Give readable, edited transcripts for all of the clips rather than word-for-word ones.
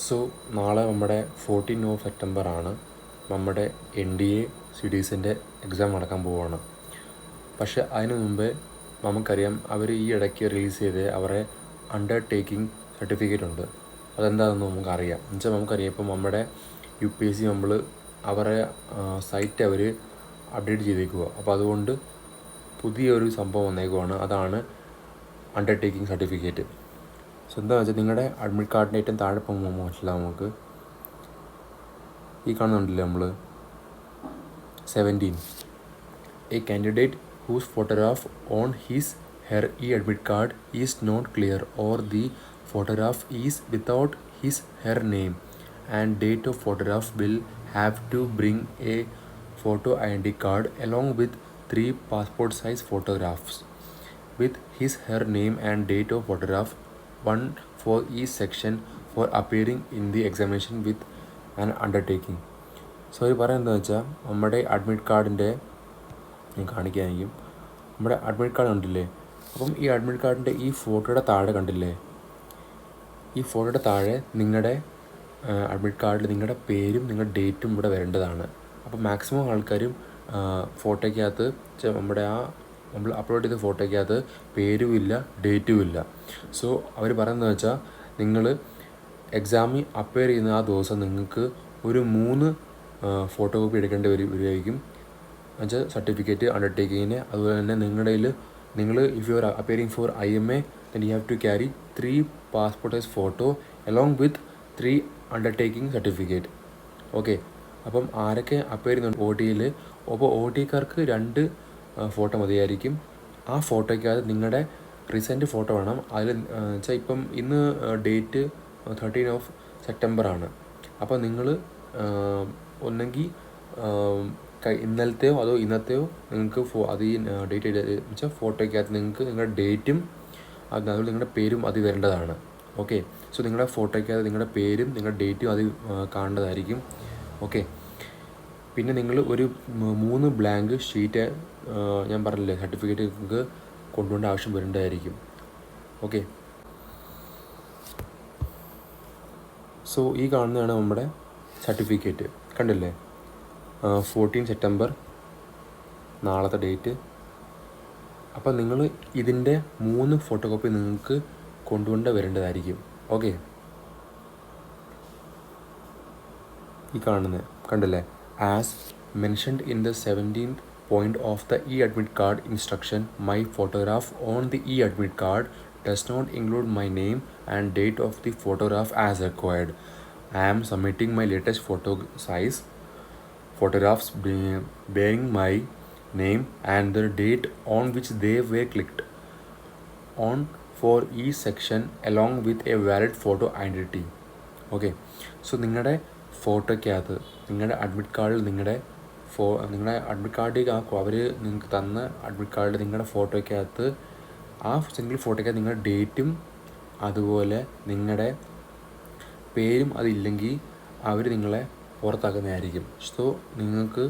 So നാളെ നമ്മുടെ 14 September ആണ് നമ്മുടെ NDA CDSൻ്റെ എക്സാം നടക്കാൻ പോവുകയാണ്. പക്ഷേ അതിന് മുമ്പേ നമുക്കറിയാം അവർ ഈ ഇടയ്ക്ക് റിലീസ് ചെയ്ത് അവരെ അണ്ടർടേക്കിംഗ് സർട്ടിഫിക്കറ്റ് ഉണ്ട്. അതെന്താണെന്ന് നമുക്കറിയാം. എന്നുവെച്ചാൽ നമുക്കറിയാം ഇപ്പം നമ്മുടെ UPSC നമ്മൾ അവരെ സൈറ്റ് അവർ അപ്ഡേറ്റ് ചെയ്തേക്കുക. അപ്പോൾ അതുകൊണ്ട് പുതിയൊരു സംഭവം വന്നേക്കുവാണ്. അതാണ് അണ്ടർടേക്കിംഗ് സർട്ടിഫിക്കറ്റ്. സോ എന്താണെന്ന് വെച്ചാൽ നിങ്ങളുടെ അഡ്മിറ്റ് കാർഡിൻ്റെ ഏറ്റവും താഴെ പോകുമ്പോൾ മനസ്സിലാവും നമുക്ക്. ഈ കാണുന്നുണ്ടല്ലേ നമ്മൾ 17 A candidate whose photograph on his her e-admit card is not clear or the photograph is without his her name and date of photograph will have to bring a photo ID card along with 3 passport size photographs with his her name and date of photograph, one for each section for appearing in the examination with an undertaking. So ഈ പറയുന്നത് എന്താണെന്ന് വെച്ചാൽ നമ്മുടെ admit കാർഡിൻ്റെ ഞാൻ കാണിക്കാനായിരിക്കും. നമ്മുടെ admit card കണ്ടില്ലേ? അപ്പം ഈ അഡ്മിറ്റ് കാർഡിൻ്റെ ഈ ഫോട്ടോയുടെ താഴെ കണ്ടില്ലേ? ഈ ഫോട്ടോയുടെ താഴെ നിങ്ങളുടെ അഡ്മിറ്റ് കാർഡിൽ നിങ്ങളുടെ പേരും നിങ്ങളുടെ ഡേറ്റും ഇവിടെ വരേണ്ടതാണ്. അപ്പോൾ മാക്സിമം ആൾക്കാരും ഫോട്ടോയ്ക്കകത്ത് നമ്മൾ അപ്ലോഡ് ചെയ്ത ഫോട്ടോയ്ക്കകത്ത് പേരും ഇല്ല ഡേറ്റും ഇല്ല. സോ അവർ പറയുന്നത് വെച്ചാൽ നിങ്ങൾ എക്സാമിൽ അപ്പിയർ ചെയ്യുന്ന ആ ദിവസം നിങ്ങൾക്ക് ഒരു 3 ഫോട്ടോ കോപ്പി എടുക്കേണ്ടി വരുമായിരിക്കും. എന്നുവെച്ചാൽ സർട്ടിഫിക്കറ്റ് അണ്ടർടേക്കിങ്ങിന്. അതുപോലെ തന്നെ നിങ്ങൾ if you are appearing four IMA then you have to carry 3 passport size photo along with 3 undertaking certificate. Okay, അപ്പം ആരൊക്കെ അപ്പിയർ ചെയ്യുന്നുണ്ട് OTയിൽ? അപ്പോൾ OTക്കാർക്ക് 2 ഫോട്ടോ മതിയായിരിക്കും. ആ ഫോട്ടോയ്ക്കകത്ത് നിങ്ങളുടെ റീസെൻറ്റ് ഫോട്ടോ വേണം. അതിൽ വെച്ചാൽ ഇപ്പം ഇന്ന് ഡേറ്റ് 13 സെപ്റ്റംബർ ആണ്. അപ്പോൾ നിങ്ങൾ ഒന്നെങ്കിൽ ഇന്നലത്തെയോ അതോ ഇന്നത്തെയോ നിങ്ങൾക്ക് അത് ഈ ഡേറ്റ് വെച്ചാൽ ഫോട്ടോയ്ക്കകത്ത് നിങ്ങൾക്ക് നിങ്ങളുടെ ഡേറ്റും അതുപോലെ നിങ്ങളുടെ പേരും അത് വരേണ്ടതാണ്. ഓക്കെ, സോ നിങ്ങളുടെ ഫോട്ടോയ്ക്കകത്ത് നിങ്ങളുടെ പേരും നിങ്ങളുടെ ഡേറ്റും അത് കാണേണ്ടതായിരിക്കും. ഓക്കെ, പിന്നെ നിങ്ങൾ ഒരു 3 ബ്ലാങ്ക് ഷീറ്റ് ഞാൻ പറഞ്ഞില്ലേ സർട്ടിഫിക്കറ്റ് നിങ്ങൾക്ക് കൊണ്ടുപോകേണ്ട ആവശ്യം വരേണ്ടതായിരിക്കും. ഓക്കെ, സോ ഈ കാണുന്നതാണ് നമ്മുടെ സർട്ടിഫിക്കറ്റ്. കണ്ടില്ലേ? 14 സെപ്റ്റംബർ നാളത്തെ ഡേറ്റ്. അപ്പം നിങ്ങൾ ഇതിൻ്റെ 3 ഫോട്ടോ കോപ്പി നിങ്ങൾക്ക് കൊണ്ടുകൊണ്ട് വരേണ്ടതായിരിക്കും. ഓക്കെ, ഈ കാണുന്നത് കണ്ടില്ലേ? As mentioned in the 17th point of the e-admit card instruction, my photograph on the e-admit card does not include my name and date of the photograph as required. I am submitting my latest photographs bearing my name and the date on which they were clicked on for each section along with a valid photo identity. Okay, so നിങ്ങളുടെ ഫോട്ടോയ്ക്കകത്ത് നിങ്ങളുടെ admit കാർഡിൽ നിങ്ങളുടെ admit കാർഡിൽ അവർ നിങ്ങൾക്ക് തന്ന admit കാർഡിൽ നിങ്ങളുടെ ഫോട്ടോയ്ക്കകത്ത് ആ സിംഗിൾ ഫോട്ടോയ്ക്കകത്ത് നിങ്ങളുടെ ഡേറ്റും അതുപോലെ നിങ്ങളുടെ പേരും അതില്ലെങ്കിൽ അവർ നിങ്ങളെ പുറത്താക്കുന്നതായിരിക്കും. സോ നിങ്ങൾക്ക്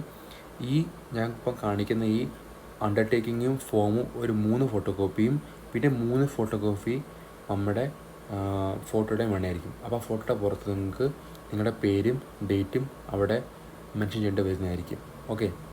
ഞാൻ ഇപ്പം കാണിക്കുന്ന ഈ അണ്ടർടേക്കിങ്ങും ഫോമും ഒരു 3 ഫോട്ടോ കോപ്പിയും പിന്നെ 3 ഫോട്ടോ കോപ്പി നമ്മുടെ ഫോട്ടോയുടെയും വേണമായിരിക്കും. അപ്പോൾ ആ ഫോട്ടോയുടെ പുറത്ത് നിങ്ങൾക്ക് നിങ്ങളുടെ പേരും ഡേറ്റും അവിടെ മെൻഷൻ ചെയ്യേണ്ടി വരുന്നതായിരിക്കും. ഓക്കെ.